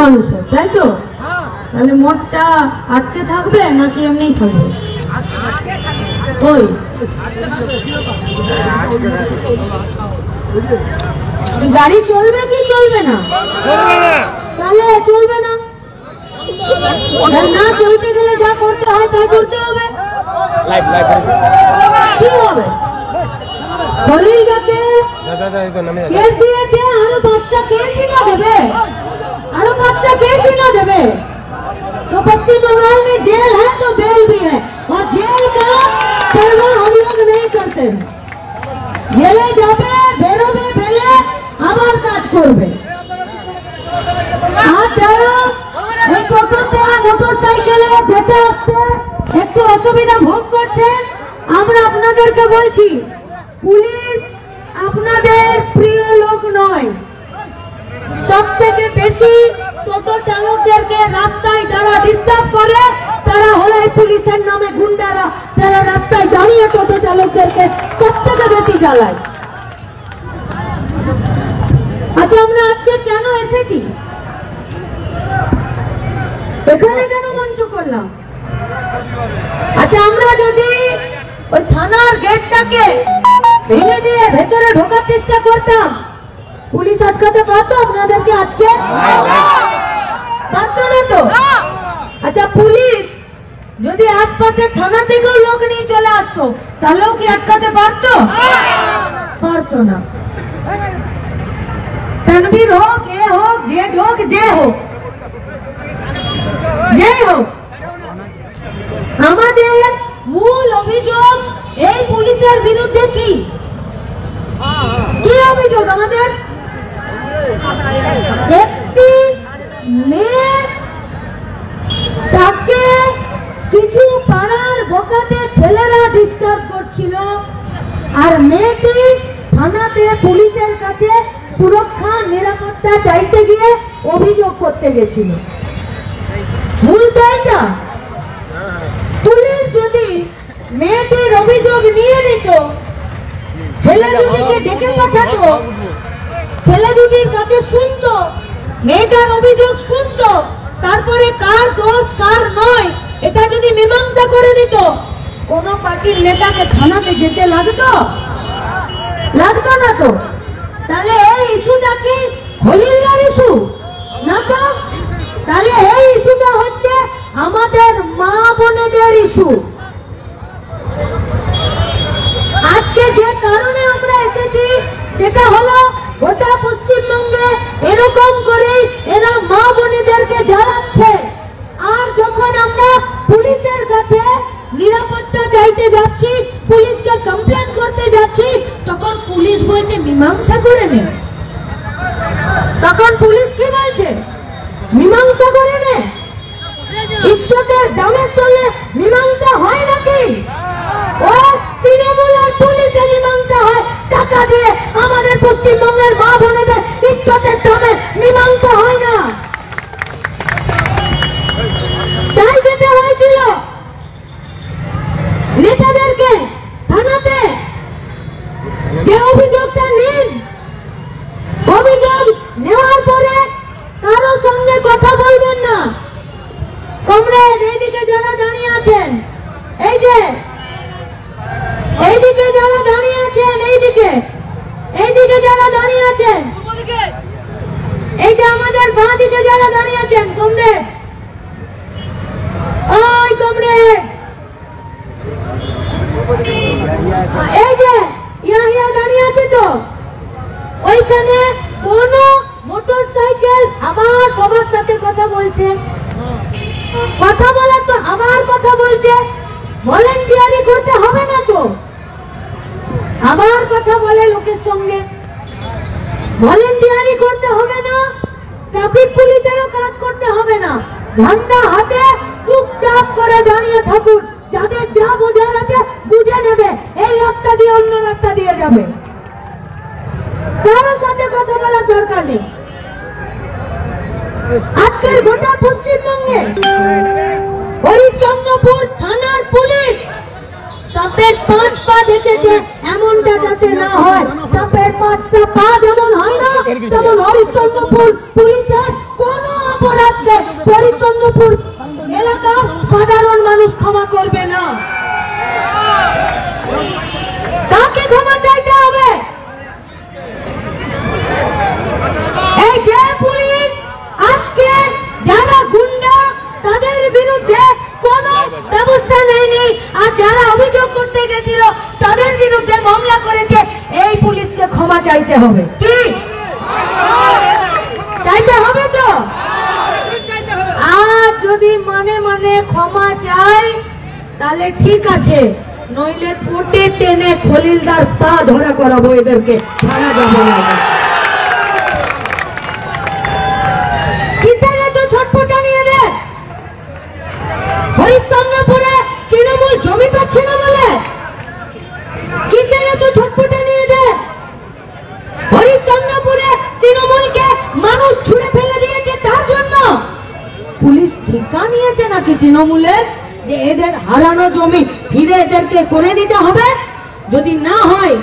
মানুষের, তাই তো? তাহলে মোটটা আটকে থাকবে নাকি এমনি থাকবে? ওই গাড়ি চলবে কি চলবে না? তাহলে চলবে না, না চলতে গেলে যা করতে হয় তাই করতে হবে। কি হবে? হলিগাতে কেস দিয়েছে, আরো 5টা কেসই না দেবে, आरो 5टा केस ही ना देवे तो पश्चिम बंगाल में जेल है तो बेल भी है, और जेल का परवाह हम लोग नहीं करते। जेले जाबे बेरोबे बेले आबार काज करबे। आज যারা এই টোটোতে মোটরসাইকেলে যেতে আসতে একটু অসুবিধা ভোগ করছেন, আমরা আপনাদেরকে বলছি পুলিশ আপনাদের প্রিয় লোক নয়। সবথেকে বেশি টোটো চালকদেরকে রাস্তায় যারা ডিস্টার্ব করে তারা হলো পুলিশের নামে গুন্ডারা, যারা রাস্তায় দাঁড়িয়ে টোটো চালকদেরকে সবথেকে বেশি জ্বালায়। আচ্ছা, আমরা আজকে কেন এসেছি, এখানে কেন মঞ্চ করলাম? আচ্ছা, আমরা যদি ওই থানার গেটটাকে ভেঙে দিয়ে ভেতরে ঢোকার চেষ্টা করতাম, পুলিশ আটকাতে পারতো আপনাদেরকে? আজকে পারতো না তো? আচ্ছা, পুলিশ যদি আশপাশে থানা থেকেও লোক নিয়ে চলে আসতো তাহলেও কি আটকাতে পারতো? পারতো না। তানভীর হোক, এ হোক, জেড হোক, যে হোক, যেই হোক, আমাদের মূল অভিযোগ এই পুলিশের বিরুদ্ধে কি কি অভিযোগ? আমাদের একটি মেয়ে, তাকে কিছু পাড়ার বোকাতে ছেলেরা ডিস্টার্ব করছিল, আর মেয়েটি থানাতে পুলিশের কাছে সুরক্ষা নিরাপত্তা চাইতে গিয়ে অভিযোগ করতে গেছিল। মূল তো এটা। পুলিশ যদি মেয়েটির অভিযোগ নিয়ে নিত, ছেলে দুটিকে ডেকে পাঠাতো, ছেলে দুটির কাছে শুনতো, মেয়েটার অভিযোগ শুনতো, তারপরে কার দোষ কার নয় এটা যদি মীমাংসা করে দিত, কোন পার্টির নেতাকে থানাতে যেতে লাগতো? লাগতো না তো। তাহলে এই ইস্যুটা কি হলিগার ইস্যু না তো? তাহলে এই ইস্যুটা হচ্ছে আমাদের মা বোনেদের ইস্যু। আজকে যে কারণে আমরা এসেছি সেটা হলো গোটা পশ্চিমবঙ্গে এরকম করে এরা মা বোনেদেরকে জ্বালাচ্ছে, আর যখন আমরা পুলিশের কাছে নিরাপত্তা চাইতে যাচ্ছি, পুলিশকে কমপ্লেন করতে যাচ্ছি, তখন পুলিশ বলছে মীমাংসা করে নে। তখন পুলিশ কি বলছে? মীমাংসা করে নে। ইজ্জতের দামের চলে মীমাংসা হয় নাকি? ও তৃণমূল আর পুলিশের মীমাংসা হয় টাকা দিয়ে। আমাদের পশ্চিমবঙ্গের মা বোনেদের ইজ্জতের দামে মীমাংসা হয় না। তাই যেতে হয়েছিল নেতাদেরকে থানাতে যে অভিযোগটা নিন, অভিযোগ নেওয়ার পরে কারো সঙ্গে কথা বলবেন না। কমরেড, এইদিকে যারা দাঁড়িয়ে আছেন, এই যে এইদিকে যারা দাঁড়িয়ে আছেন, এইদিকে যারা দাঁড়িয়ে আছেন, এই যে আমাদের বাঁ দিকে যারা দাঁড়িয়ে আছেন, কমরেড, ওই কমরেড, এই যে ইয়া দাঁড়িয়ে আছে তো, ওইখানে কোন মোটর সাইকেল আবার সবার সাথে কথা বলছে, কথা বলে তো আবার কথা বলছে, ভলেন্টিয়ারি করতে হবে না তো? আবার কথা বলে লোকের সঙ্গে, ভলেন্টিয়ারি করতে হবে না, ট্রাফিক পুলিশেরও কাজ করতে হবে না, ঝান্ডা হাতে চুপচাপ করে দাঁড়িয়ে থাকুন, যাদের যা বোঝার আছে বুঝে নেবে, এই রাস্তা দিয়ে অন্য রাস্তা দিয়ে যাবে, কারোর সাথে কথা বলার দরকার নেই। আজকের গোটা পশ্চিমবঙ্গে হরিশ্চন্দ্রপুর থানার পুলিশ সাপের 5 পা দেখেছে, এমনটা যাতে না হয়। সাপের 5টা পা যেমন হয় না, তেমন হরিশ্চন্দ্রপুর পুলিশের কোন অপরাধকে হরিশ্চন্দ্রপুর এলাকার সাধারণ মানুষ ক্ষমা করবে না। তাকে ক্ষমা চাইতে হবে। এই যে পুলিশ আজকে যারা গুন্ডা তাদের বিরুদ্ধে কোনো ব্যবস্থা নেয়নি, আর যারা অভিযোগ করতে গেছিল তাদের বিরুদ্ধে মামলা করেছে, এই পুলিশকে ক্ষমা চাইতে হবে। কি চাইতে হবে? তো আর যদি মানে ক্ষমা চাই তাহলে ঠিক আছে, নইলে কোটে টেনে খলিলদার পা ধরা করাবো, এদেরকে থানা যাবো না। কিসের এত ছটফটা নিয়ে দেয়? হরিশ্চন্দ্রপুরে তৃণমূল জমি পাচ্ছে না বলে কিসের এত ছটফটা নিয়ে দেয়? হরিশ্চন্দ্রপুরে তৃণমূলকে মানুষ ছুঁড়ে ফেলে দিয়েছে, তার জন্য পুলিশ ঠিকা নিয়েছে নাকি তৃণমূলের যে এদের হারানো জমি ফিরে এদেরকে করে দিতে হবে? যদি না হয়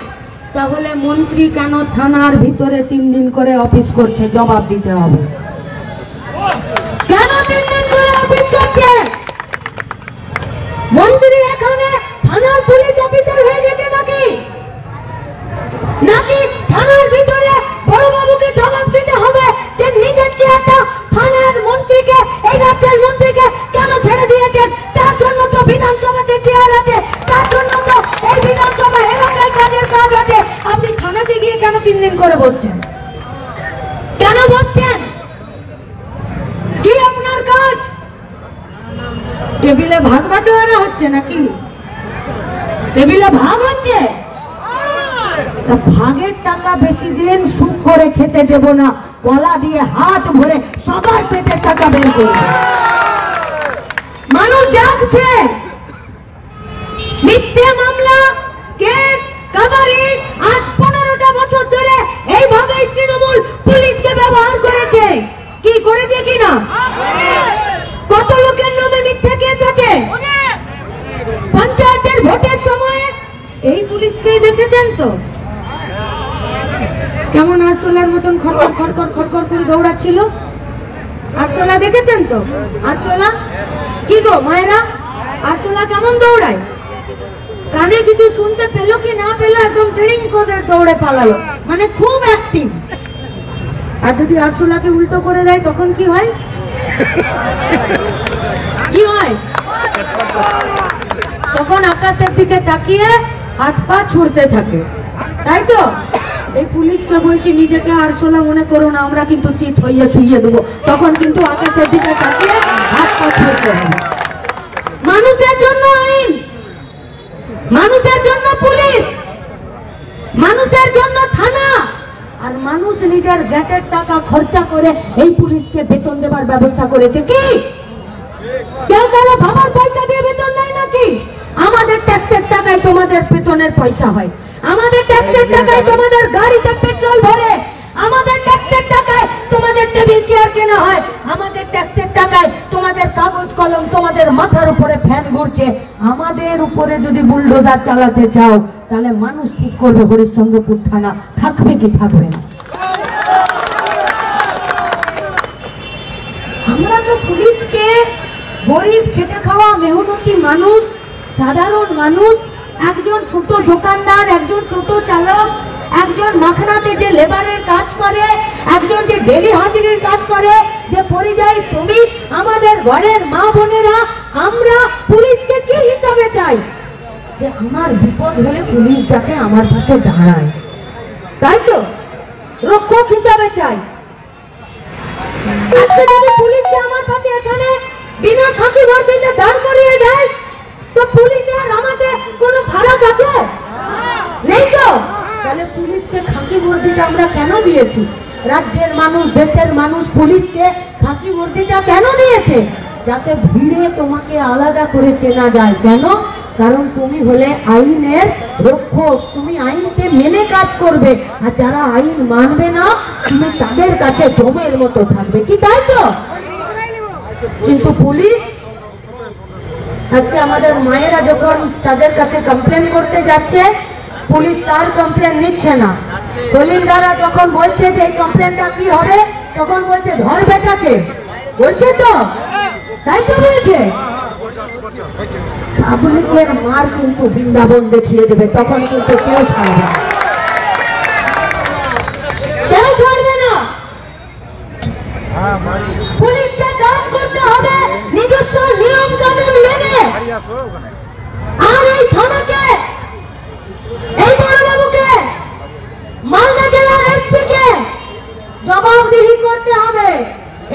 তাহলে মন্ত্রী কেন থানার ভিতরে 3 দিন করে অফিস করছে, জবাব দিতে হবে। কেন 3 দিন করে অফিস করছে? মন্ত্রী এখানে থানার পুলিশ অফিসার হয়ে গেছে নাকি? নাকি থানার ভিতরে বড়বাবুকে জবাব দিতে হবে যে নিজের চেয়ারটা থানার মন্ত্রীকে, এই রাজ্যের মন্ত্রীকে কেন ছেড়ে দিয়েছেন? তার জন্য তো বিধানসভাতে চেয়ার আছে, তার জন্য তো এই বিধানসভা এলাকায় কাজের কাজ আছে। আপনি থানাতে গিয়ে কেন 3 দিন করে বসছেন? কেন বসছেন? কি আপনার কাজ? টেবিলে ভাগ বাটোয়ারা হচ্ছে নাকি? টেবিলে ভাগ হচ্ছে? ভাগের টাকা বেশি দিন সুখ করে খেতে দেব না, গলা দিয়ে হাত ভরে সবার পেটের টাকা বের করবে। মানুষ জাগছে। মিথ্যে মামলা, কেস, কাবারি আজ 15টা বছর ধরে এইভাবেই তৃণমূল পুলিশকে ব্যবহার করেছে। কি করেছে কিনা? কত লোকের নামে মিথ্যে কেস আছে। পঞ্চায়েতের ভোটের সময় এই পুলিশকে দেখেছেন তো কেমন আরশোলার মতন খড়খড় খড়খড় খড়খড় করে দৌড়াচ্ছিল? আরশোলা দেখেছেন তো? আরশোলা কি গো মায়েরা, আরশোলা কেমন দৌড়ায়? কানে কিছু শুনতে পেলো কি না পেলো, একদম ট্রেনিং করে দৌড়ে পালালো, মানে খুব অ্যাক্টিভ। আর যদি আরশোলাকে উল্টো করে দেয় তখন কি হয়? কি হয়? তখন আকাশের দিকে তাকিয়ে হাত পা ছুড়তে থাকে, তাই তো? এই পুলিশকে বলছি নিজেকে আরশোলা মনে করো না, আমরা কিন্তু চিত হইয়ে শুইয়ে দেবো, তখন কিন্তু আকাশের দিকে তাকিয়ে হাত পা ছুড়তে হবে। মানুষের জন্য আইন, মানুষের জন্য পুলিশ, মানুষের জন্য থানা, আর মানুষ নিজের গ্যাটের টাকা খরচা করে এই পুলিশকে বেতন দেবার ব্যবস্থা করেছে। কি কেউ কারো বাবার পয়সা দিয়ে বেতন দেয় নাকি? আমাদের ট্যাক্সের টাকায় তোমাদের বেতনের পয়সা হয়, আমাদের ট্যাক্সের টাকায় তোমাদের গাড়িতে পেট্রোল ভরে, আমাদের ট্যাক্সের টাকায় তোমাদের টেবিল চেয়ার কেনা হয়, আমাদের ট্যাক্সের টাকায় তোমাদের কাগজ কলম, তোমাদের মাথার উপরে ফ্যান ঘুরছে। আমাদের উপরে যদি বুলডোজার চালাতে চাও তাহলে মানুষ ঠিক করবে হরিশ্চন্দ্রপুর থানা থাকবে কি থাকবে না। আমরা তো পুলিশকে গরিব, খেটে খাওয়া, মেহনতি মানুষ, সাধারণ মানুষ, একজন ছোট দোকানদার, একজন টোটো চালক, একজন মাখনাতে যে লেবারের কাজ করে, একজন যে ডেলি হাজিরির কাজ করে, যে পরিযায়ী শ্রমিক, আমাদের ঘরের মা বোনেরা, আমরা পুলিশকে কি হিসাবে চাই? যে আমার বিপদ হলে পুলিশ যাতে আমার পাশে দাঁড়ায়, তাই তো? রক্ষক হিসাবে চাই। আজকে যদি পুলিশকে আমার পাশে এখানে বিনা খাকি ভর্তিতে দাঁড় করিয়ে দেয় তো পুলিশের আমাদের কোনো ফারাক আছে? নেই তো? তাহলে পুলিশকে খাকি ভর্তিটা আমরা কেন দিয়েছি? রাজ্যের মানুষ, দেশের মানুষ পুলিশকে খাকি ভর্তিটা কেন দিয়েছে? যাতে ভিড়ে তোমাকে আলাদা করে চেনা যায়। কেন? কারণ তুমি হলে আইনের রক্ষক, তুমি আইনকে মেনে কাজ করবে, আর যারা আইন মানবে না তুমি তাদের কাছে জমের মতো থাকবে। কি তাই তো? কিন্তু পুলিশ আজকে আমাদের মায়েরা যখন তাদের কাছে কমপ্লেন করতে যাচ্ছে, পুলিশ তার কমপ্লেন নিচ্ছে না। দলিলদারা যখন বলছে যে এই কমপ্লেনটা কি হবে, তখন বলছে ধর বেটাকে, বলছে তো, তাই তো বলছে। পাবলিকের মার কিন্তু বৃন্দাবন দেখিয়ে দেবে, তখন কিন্তু কেউ ছাড়বে না, কেউ ছাড়বে না। পুলিশকে কাজ করতে হবে নিজস্ব নিয়ম কানুন মেনে। আর এই থানাকে, এই বড়বাবুকে, মালদা জেলার এসপিকে জবাবদিহি করতে হবে।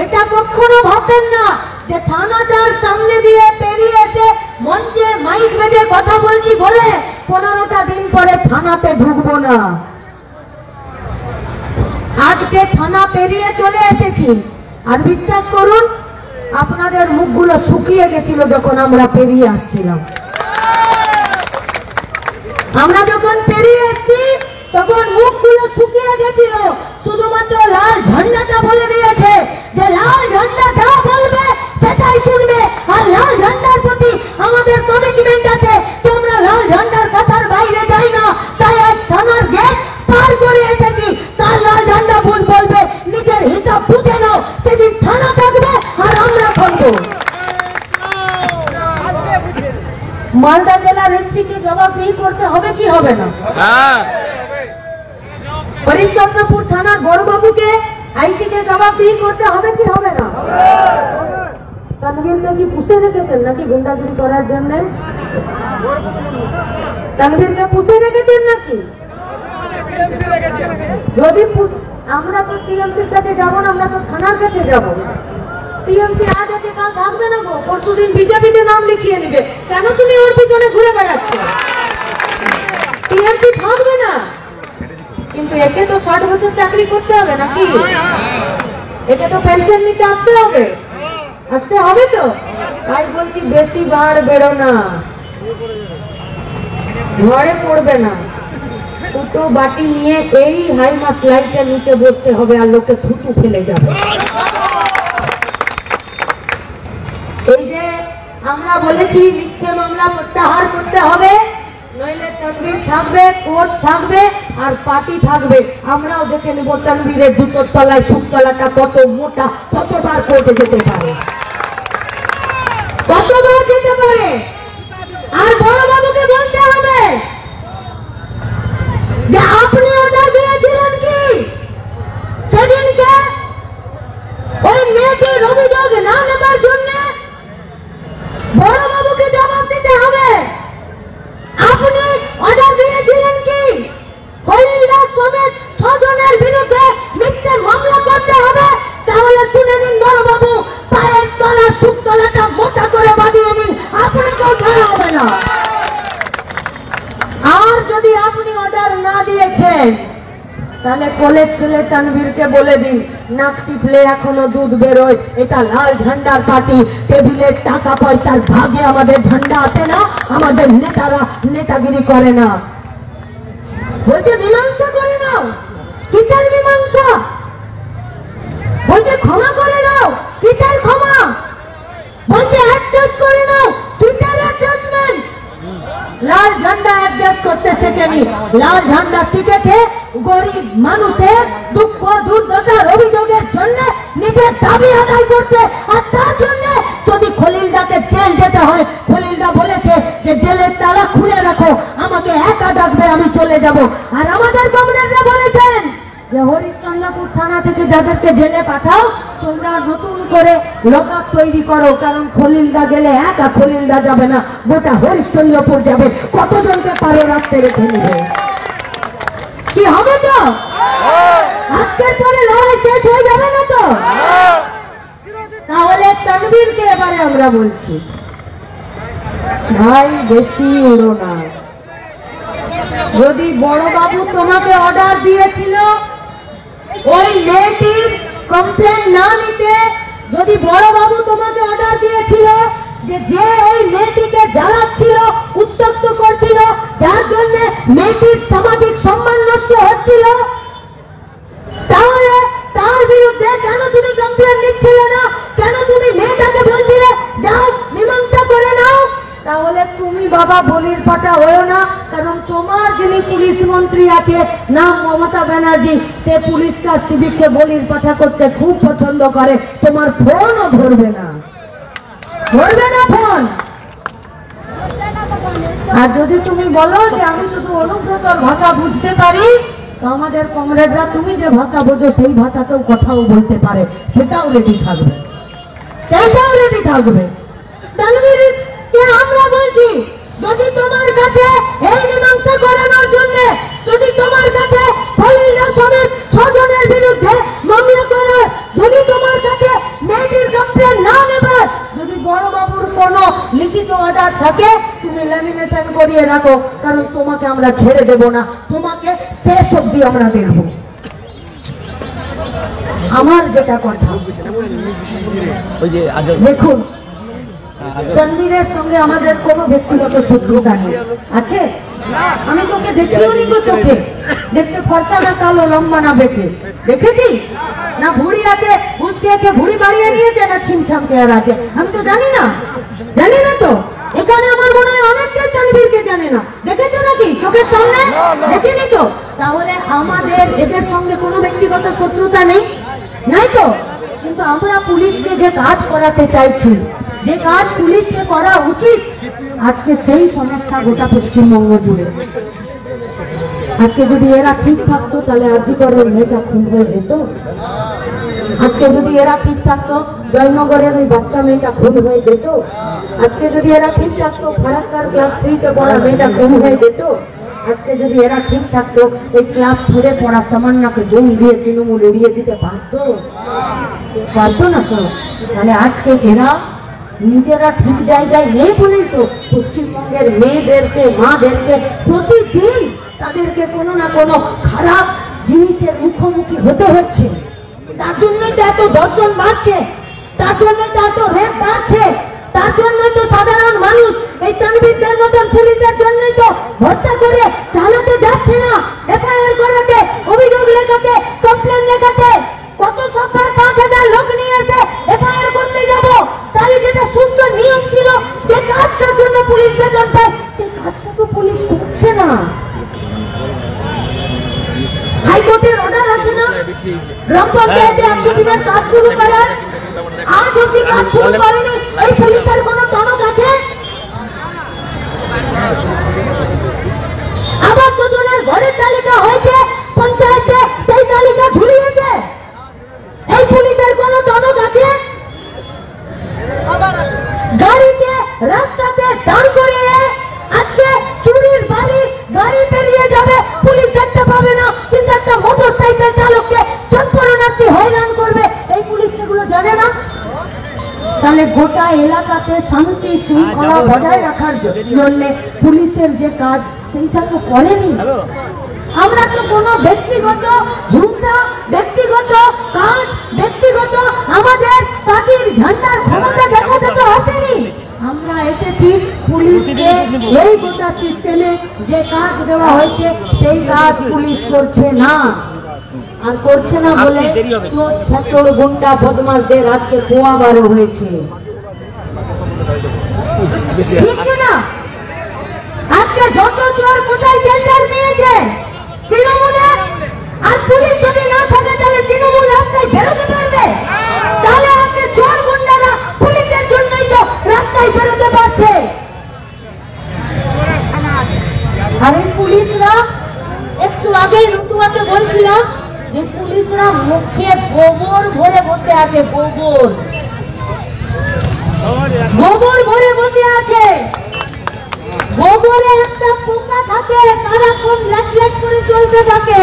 এটা কখনো ভাববেন না যে থানাটার সামনে দিয়ে পেরিয়ে এসে মঞ্চে মাইক বেঁধে কথা বলছি বলে 15টা দিন পরে থানাতে ঢুকবো না। আজকে থানা পেরিয়ে চলে এসেছি, আর বিশ্বাস করুন আপনাদের মুখগুলো শুকিয়ে গেছিল যখন আমরা পেরিয়ে আসছিলাম। আমরা যখন পেরিয়ে এসছি তখন মুখগুলো শুকিয়ে গেছিল, শুধুমাত্র লাল ঝান্ডাটা বলে দিয়েছে যে লাল ঝান্ডা যা বলবে সেটাই শুনবে। আর লাল ঝান্ডার প্রতি আমাদের কমিটমেন্ট আছে যে আমরা লাল ঝান্ডার কথার বাইরে যাই না। তাই আজ থানার গেট পার করে এসেছি, তার লাল ঝান্ডা বলবে নিজের হিসাব বুঝে নাও, সেদিন থানা থাকবে আর আমরা থাকবো। মালদা জেলার এসপিকে জবাবদিহি করতে হবে কি হবে না? হরিশ্চন্দ্রপুর থানার বড়বাবুকে আইসিকে জবাবদিহি করতে হবে কি হবে না? তানভীরকে কি পুষে রেখেছেন নাকি গুন্ডাগিরি করার জন্য? তানভীরকে পুষে রেখেছেন নাকি? যদি আমরা তো টিএমসির কাছে যাবো না, আমরা তো থানার কাছে যাবো। টিএমসি আজ আছে কাল থাকবে না গো, পরশুদিন বিজেপিতে নাম লিখিয়ে নিবে। কেন তুমি ওর পিছনে ঘুরে বেড়াচ্ছ? টিএমসি থাকবে না, কিন্তু একে তো 60 বছর চাকরি করতে হবে নাকি? একে তো পেনশন নিতে আসতে হবে, আসতে হবে তো। তাই বলছি বেশি বার বেরো না, ঘরে পড়বে না। দুটো বাটি নিয়ে এই হাই মাস লাইটের নিচে বসতে হবে আর লোকে থুতু ফেলে যাবে। এই যে আমরা বলেছি মিথ্যে মামলা প্রত্যাহার করতে হবে, নইলে তানভীর থাকবে, কোর্ট থাকবে আর পার্টি থাকবে। আমরাও দেখে নেব তানভীরের জুতোর তলায় সুতলাটা কত মোটা, কতবার কোর্টে যেতে পারে, কতবার যেতে পারে। আর বড়বাবুকে বলতে হবে যে আপনি অর্ডার দিয়েছিলেন কি সেদিনকে ওই মেয়েটির অভিযোগ না নেবার জন্য? বড়বাবুকে জবাব দিতে হবে। আপনি অর্ডার দিয়েছিলেন কি খলিলদার সমেত 6 জনের বিরুদ্ধে মিথ্যে মামলা করতে হবে? তাহলে শুনে নিন বড়বাবু, পায়ের তলা সুতলাটা মোটা করে বাঁধিয়ে নিন, আপনাকেও ছাড়া হবে না। আর যদি আপনি অর্ডার না দিয়েছেন তাহলে কোলের ছেলে তানভীরকে বলে দিন, নাক টিপলে এখনো দুধ বেরোয়, এটা লাল ঝান্ডার পার্টি। টেবিলের টাকা পয়সার ভাগে আমাদের ঝান্ডা আসে না, আমাদের নেতারা নেতাগিরি করে না। বলছে মীমাংসা করে নাও, কিসের মীমাংসা? বলছে ক্ষমা করে নাও, কিসের ক্ষমা? বলছে অ্যাডজাস্ট করে নাও, কিসের অ্যাডজাস্টমেন্ট? লাল ঝান্ডা অ্যাডজাস্ট করতে শেখেনি, লাল ঝান্ডা শিখেছে গরিব মানুষের দুঃখ দুর্দশার অভিযোগের জন্য নিজের দাবি আদায় করতে। আর তার জন্য যদি খলিলদাকে জেল যেতে হয়, খলিলদা বলেছে যে জেলের তালা খুলে রাখো, আমাকে একা ডাকবে, আমি চলে যাব। আর আমাদের কমরেডরা বলেছেন যে হরিশ্চন্দ্রপুর থানা থেকে যাদেরকে জেলে পাঠাও, তোমরা নতুন করে লকআপ তৈরি করো, কারণ খলিলদা গেলে একা খলিলদা যাবে না, গোটা হরিশ্চন্দ্রপুর যাবে। কতজনকে পারো রাখতে রেখে নেবে? কি হবে তো? আজকের পরে লড়াই শেষ হয়ে যাবে না তো? তাহলে তানভীরকে এবারে আমরা বলছি, ভাই বেশি উড়ো না। যদি বড়বাবু তোমাকে অর্ডার দিয়েছিল ওই মেয়েটির কমপ্লেন না নিতে, যদি বড়বাবু তোমাকে অর্ডার দিয়েছিল যে ওই মেয়েটিকে জ্বালাচ্ছিল, উত্তপ্ত করছিল, যার জন্য মেয়েটির সামাজিক সম্মান নষ্ট হচ্ছিল, তাহলে তার বিরুদ্ধে কেন তুমি কমপ্লেন নিচ্ছিলে না? কেন তুমি মেয়েটাকে বলছিলে যাও মীমাংসা করে নাও? তাহলে তুমি বাবা বলির পাটা হয়েও না, কারণ তোমার যিনি পুলিশ মন্ত্রী আছে নাম মমতা ব্যানার্জি, সে পুলিশটা সিভিককে বলির পাঠা করতে খুব পছন্দ করে, তোমার ফোনও ধরবে না, ধরবে না ফোন। আর যদি তুমি বলো যে আমি শুধু অনুব্রতর ভাষা বুঝতে পারি, তো আমাদের কমরেডরা তুমি যে ভাষা বোঝো সেই ভাষাতেও কথাও বলতে পারে, সেটাও রেডি থাকবে, সেটাও রেডি থাকবে। তানভীরকে আমরা বলছি, যদি তোমার কাছে এই মীমাংসা করানোর জন্য, যদি তোমার কাছে খলিল সমেত 6 জনের বিরুদ্ধে মামলা করে, যদি তোমার কাছে মেয়েটির কমপ্লেন না নেবে, যদি বড় বাবুর কোনো লিখিত অর্ডার থাকে, তুমি ল্যামিনেশন করিয়ে রাখো, কারণ তোমাকে আমরা ছেড়ে দেব না, তোমাকে শেষ অবধি আমরা দেখব। আমার যেটা কথা, দেখুন তানভীরের সঙ্গে আমাদের কোনো ব্যক্তিগত শত্রুতা নেই, আছে? আমি তোকে দেখিও নি তো চোখে, দেখতে ফর্সা না কালো, লম্বা না বেঁকে, দেখেছি না? ভুড়ি আছে, উসকে ভুড়ি বাড়িয়ে নিয়েছে না ছিমছাম চেহারা আছে, আমি তো জানি না, জানি না তো। এখানে আমার মনে হয় অনেককে তানভীরকে জানে না, দেখেছো নাকি চোখের সামনে? দেখিনি তো। তাহলে আমাদের এদের সঙ্গে কোনো ব্যক্তিগত শত্রুতা নেই, নাই তো? কিন্তু আমরা পুলিশকে যে কাজ করাতে চাইছি, যে কাজ পুলিশকে করা উচিত, আজকে সেই সমস্যা গোটা পশ্চিমবঙ্গ জুড়ে। আজকে যদি এরা ঠিক থাকতো তাহলে আজকে করে মেয়েটা খুন হয়ে যেত। আজকে যদি এরা ঠিক থাকতো জয়নগরের ওই বাচ্চা মেয়েটা খুন হয়ে যেত। আজকে যদি এরা ঠিক থাকতো ফারাক্কার ক্লাস 3-তে পড়া মেয়েটা খুন হয়ে যেত। আজকে যদি এরা ঠিক থাকতো এই ক্লাস 4-এ পড়া তামান্নাকে জমি দিয়ে তৃণমূল উড়িয়ে দিতে পারতো? পারতো না তো। তাহলে আজকে এরা নিজেরা ঠিক জায়গায় নেই বলেই তো পশ্চিমবঙ্গের মেয়েদেরকে, মাদেরকে প্রতিদিন তাদেরকে কোনো না কোনো খারাপ জিনিসের মুখোমুখি হতে হচ্ছে। তার জন্যই তো এত দর্শন বাড়ছে, তার জন্যই তো এত রেপ বাড়ছে, তার জন্যই তো সাধারণ মানুষ এই তানভীরদের মতন পুলিশের জন্যই তো ভরসা করে চালাতে যাচ্ছে না, এফআইআর করাতে, অভিযোগ লেখাতে, কমপ্লেন লেখাতে। কত সপ্তাহ 5,000 লোক নিয়ে এসে এফআইআর করতে যাব, তাহলে যেটা সুস্থ নিয়ম ছিল, যে কাজটার জন্য পুলিশ বেতন পায়, সেই কাজটা তো পুলিশ করছে না। হাইকোর্টের অর্ডার আছে না গ্রাম পঞ্চায়েতে 100 দিনের কাজ শুরু করার, আজ অব্দি কাজ শুরু করেনি। এই পুলিশের কোন টনক আছে? আবার যোজনার ঘরের তালিকা হয়েছে পঞ্চায়েতে, সেই তালিকা ঝুলিয়েছে। এই পুলিশের কোন টনক আছে? গাড়িতে রাস্তাতে দাঁড় করিয়ে আজকে চুরির বালি গাড়ি পেরিয়ে যাবে, পুলিশ দেখতে পাবে না, কিন্তু একটা মোটর সাইকেল চালককে যন্ত্রণার্থী হয়রান করবে, এই পুলিশ সেগুলো জানে না। তাহলে গোটা এলাকাতে শান্তি শৃঙ্খলা বজায় রাখার জন্য পুলিশের যে কাজ সেইটা তো করেনি। আমরা তো কোনো ব্যক্তিগত হিংসা, ব্যক্তিগত কাজ, ব্যক্তিগত আমাদের পার্টির ঝান্ডার ক্ষমতা দেখাতে তো আসেনি। আমরা এসেছি পুলিশকে এই গোটা সিস্টেমে যে কাজ দেওয়া হয়েছে সেই কাজ পুলিশ করছে না। আর করছে না বলে চোর ছাত্র গুন্ডা বদমাশদের আজকে পোয়াবারও হয়েছে, ঠিক না? আজকে যত চোর কোথায় টেন্ডার নিয়েছে তৃণমূলে, আর পুলিশ যদি না থাকে তাহলে তৃণমূল রাস্তায় বেরোতে পারবে? তাহলে আজকে চোর গুন্ডারা পুলিশের জন্যই তো রাস্তায় বেরোতে পারছে। আর এই পুলিশরা, একটু আগেই রুটুয়াকে বলছিলাম যে পুলিশরা মুখে গোবর ভরে বসে আছে, গোবর ভরে বসে আছে। গোবরে একটা পোকা থাকে, সারাক্ষণ ল্যাট ল্যাট করে চলতে থাকে।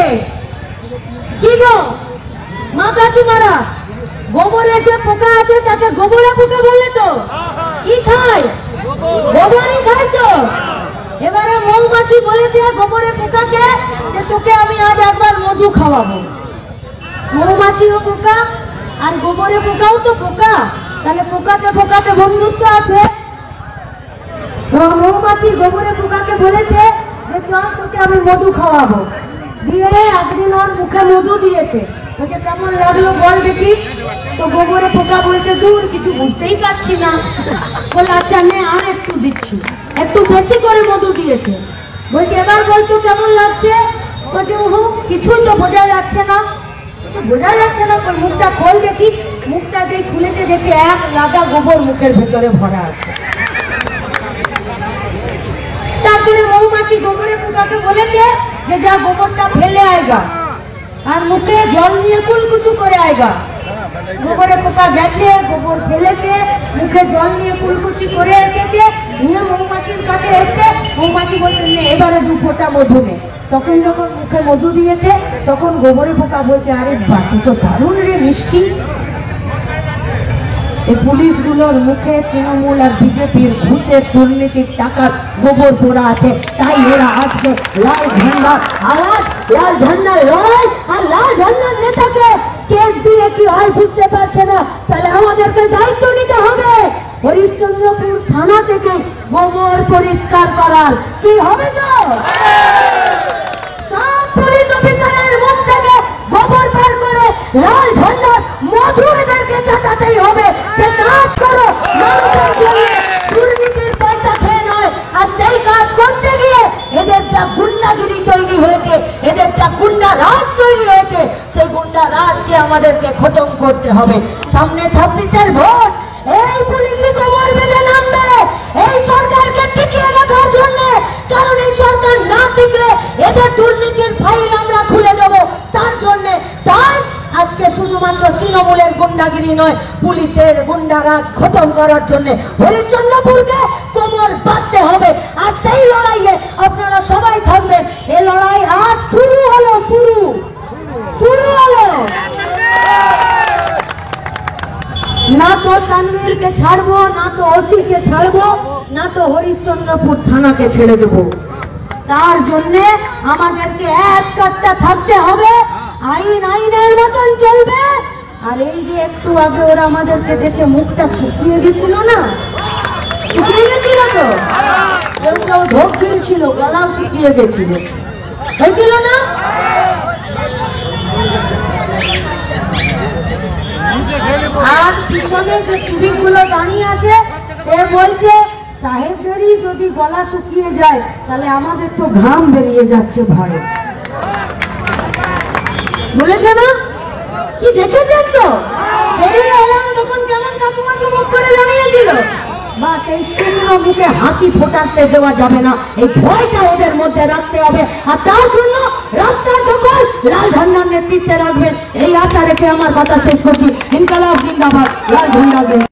কি গো মা কাকিমারা, গোবরে যে পোকা আছে তাকে গোবরা পোকা বলে তো? কি খায়? গোবরই খায় তো। এবারে মৌমাছি বলেছে গোবরে পোকাকে যে তোকে আমি আজ একবার মধু খাওয়াবো। মৌমাছিও পোকা আর গোবরে পোকাও তো পোকা, তাহলে পোকাতে পোকাতে বন্ধুত্ব আছে। মৌমাছি গোবরে পোকাকে বলেছে যে চল তোকে আমি মধু খাওয়াবো, দিয়ে একদিন ওর মুখে মধু দিয়েছে, বলছে কেমন লাগলো বল দেখি। তো গোবরে পোকা বলছে দূর কিছু বুঝতেই পারছি না। বলে আচ্ছা নে আর একটু দিচ্ছি, একটু বেশি করে মধু দিয়েছে। বলছি এবার বলতো কেমন লাগছে? বলছে ওহো কিছুই তো বোঝা যাচ্ছে না। বোঝা যাচ্ছে না তোর মুখটা খোল দেখি। মুখটা দিয়ে খুলেছে, দেখছে এক লাদা গোবর মুখের ভেতরে ভরা আছে। তারপরে মৌমাছি গোবরে পোকাকে বলেছে যে যা গোবরটা ফেলে আয়গা আর মুখে জল নিয়ে কুলকুচু করে আয়গা। গোবরে পোকা গেছে, গোবর ফেলেছে, মুখে জল নিয়ে কুলকুচি করে এসেছে, নিয়ে মৌমাছির কাছে এসছে। মৌমাছি বলছে এবারে 2 ফোঁটা মধু নে। তখন যখন মুখে মধু দিয়েছে তখন গোবরে পোকা বলছে আরে বাসি তো দারুণ রে মিষ্টি। এই পুলিশগুলোর মুখে তৃণমূল আর বিজেপির ঘুষের দুর্নীতির টাকার গোবর পোড়া আছে, তাই এরা আজকে লাল ঝান্ডা আওয়াজ, লাল ঝান্ডা লড়াই আর লাল ঝান্ডার নেতাকে কেস দিয়ে কি হয় বুঝতে পারছে না। তাহলে আমাদেরকে দায়িত্ব নিতে হবে হরিশ্চন্দ্রপুর থানা থেকে গোবর পরিষ্কার করার। কি হবে তো সব পুলিশ অফিসারের মুখ থেকে গোবর বার করে লাল ঝান্ডা মধু এদেরকে চাটাতেই হবে যে কাজ করো মানুষের জন্য, দুর্নীতির পয়সা খেয়ে নয়। আর সেই কাজ করতে গিয়ে এদের যা গুন্ডাগিরি তৈরি হয়েছে, এদের যা গুন্ডা রাজ তৈরি হয়েছে, সেই গুন্ডা রাজকে আমাদেরকে খতম করতে হবে। সামনে 26-এর ভোট, এই পুলিশই গোবর বেঁধে নামবে এই সরকারকে টিকিয়ে রাখার জন্য। কারণ এই সরকার না টিকলে এদের দুর্নীতির ফাইল আমরা খুলে দেব তার জন্য। তাই আজকে শুধুমাত্র তৃণমূলের গুন্ডাগিরি নয়, পুলিশের গুন্ডারাজ খতম করার জন্য হরিশ্চন্দ্রপুরকে কোমর বাঁধতে হবে। আর সেই লড়াইয়ে আপনারা সবাই থাকবেন। এই লড়াই আজ শুরু হলো, শুরু হলো। না তো তানভীরকে ছাড়বো, না তো ওসিকে ছাড়বো, না তো হরিশ্চন্দ্রপুর থানাকে ছেড়ে দেবো। তার জন্য আমাদেরকে এক কাটটা থাকতে হবে। আইন আইনের মতন চলবে। আর এই যে একটু আগে ওরা আমাদেরকে দেখে মুখটা শুকিয়ে গেছিল না, শুকিয়ে গেছিল তো, কেউ কেউ ঢোক দিয়েছিল, গলা শুকিয়ে গেছিল, হয়েছিল না? আর পিছনে যে সিভিক গুলো দাঁড়িয়ে আছে সে বলছে সাহেবদেরই যদি গলা শুকিয়ে যায় তাহলে আমাদের তো ঘাম বেরিয়ে যাচ্ছে ভয়ে। বলেছে না? কি দেখেছেন তো? বেরিয়ে এলাম তখন কেমন কাচুমাচু মুখ করে দাঁড়িয়েছিল। বা সেই শূন্য মুখে হাসি ফোটাতে দেওয়া যাবে না, এই ভয়টা ওদের মধ্যে রাখতে হবে। আর তার জন্য রাস্তার দখল লাল ঝান্ডার নেতৃত্বে রাখবেন, এই আশা রেখে আমার কথা শেষ করছি। ইনকালাব জিন্দাবাদ, লাল ঝান্ডা।